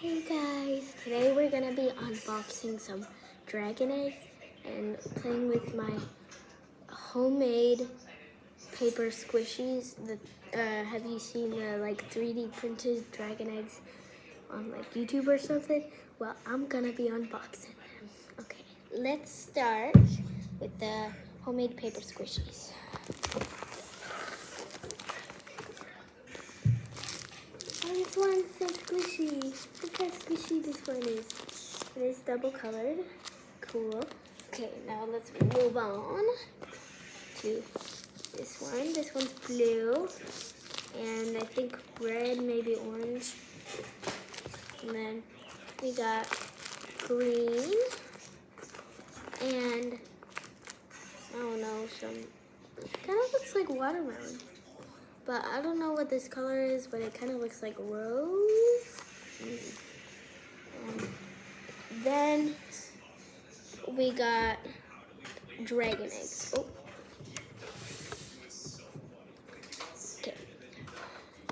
Hey guys, today we're gonna be unboxing some dragon eggs and playing with my homemade paper squishies. Have you seen the 3D printed dragon eggs on YouTube or something? Well, I'm gonna be unboxing them. Okay, let's start with the homemade paper squishies. This one's so squishy. Look how squishy this one is. It is double colored. Cool. Okay, now let's move on to this one. This one's blue. And I think red, maybe orange. And then we got green. And I don't know, kind of looks like watermelon. But I don't know what this color is, but it kind of looks like rose. And then we got dragon eggs. Oh. Okay.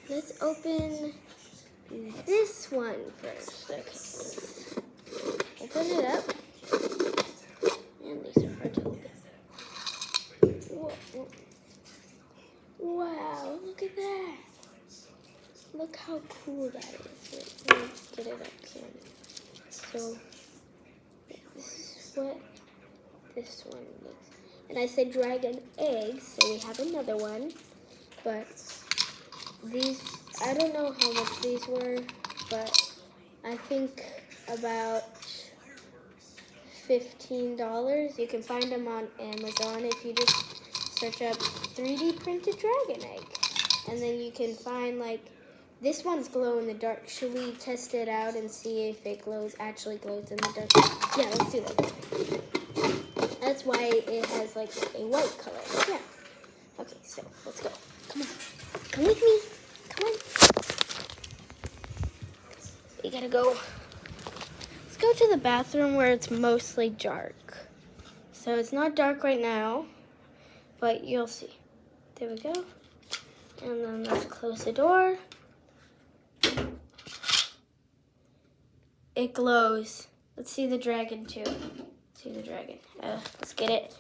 Let's open this one first. Okay. Let's open it up. And these are hard to open. Whoa, whoa. Wow, look at that. Look how cool that is. Let me get it up here. So, this is what this one looks. And I said dragon eggs, so we have another one. But these, I don't know how much these were, but I think about $15. You can find them on Amazon if you just search up 3D printed dragon egg. And then you can find this one's glow in the dark. Should we test it out and see if it actually glows in the dark? Yeah, let's do that. That's why it has a white color. Yeah. Okay, so let's go. Come on. Come with me. Come on. We gotta go. Let's go to the bathroom where it's mostly dark. So it's not dark right now, but you'll see. There we go. And then let's close the door. It glows. Let's see the dragon too. See the dragon. Let's get it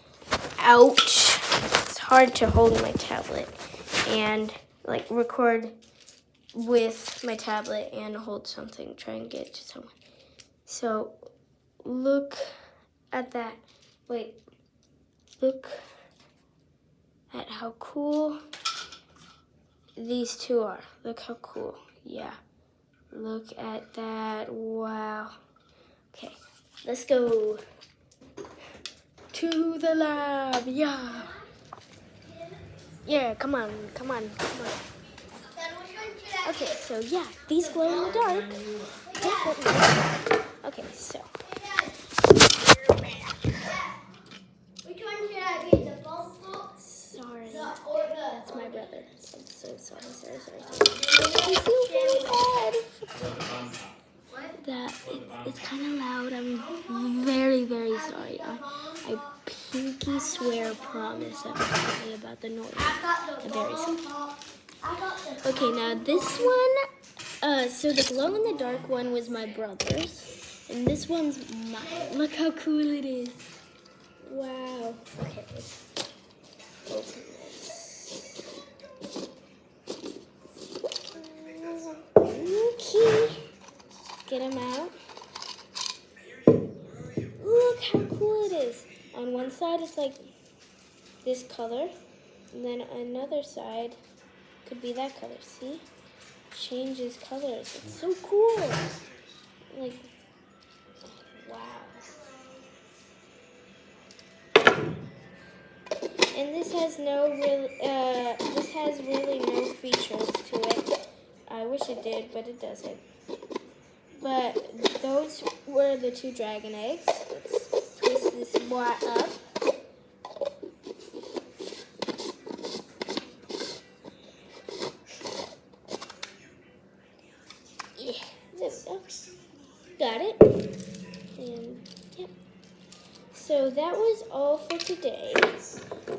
out. It's hard to hold my tablet and record with my tablet and hold something. Try and get it to someone. So look at that. Wait. Look at how cool these two are. Look how cool. Yeah. Look at that. Wow. Okay. Let's go to the lab. Yeah. Yeah, come on. Come on. Come on. Okay, so yeah, these glow in the dark. Okay, so. Sorry, that's my brother. I'm so sorry. I feel very bad. That it's kind of loud. I'm very, very sorry. I pinky swear, promise I'm sorry about the noise. I'm very sorry. Okay, now this one. So the glow in the dark one was my brother's, and this one's mine. Look how cool it is. Wow. Okay. Open this. Okay. Get them out. Look how cool it is. On one side it's this color, and then another side could be that color. See? Changes colors. It's so cool. Wow. And this has really no features to it. I wish it did, but it doesn't. But those were the two dragon eggs. Let's twist this boy up. Yeah, there we go. Got it. And yep. So that was all for today.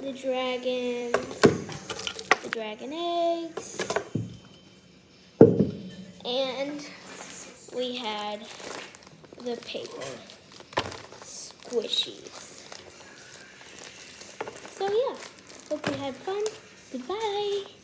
The dragon eggs, and we had the Paper Sqishies. So yeah, hope you had fun. Goodbye.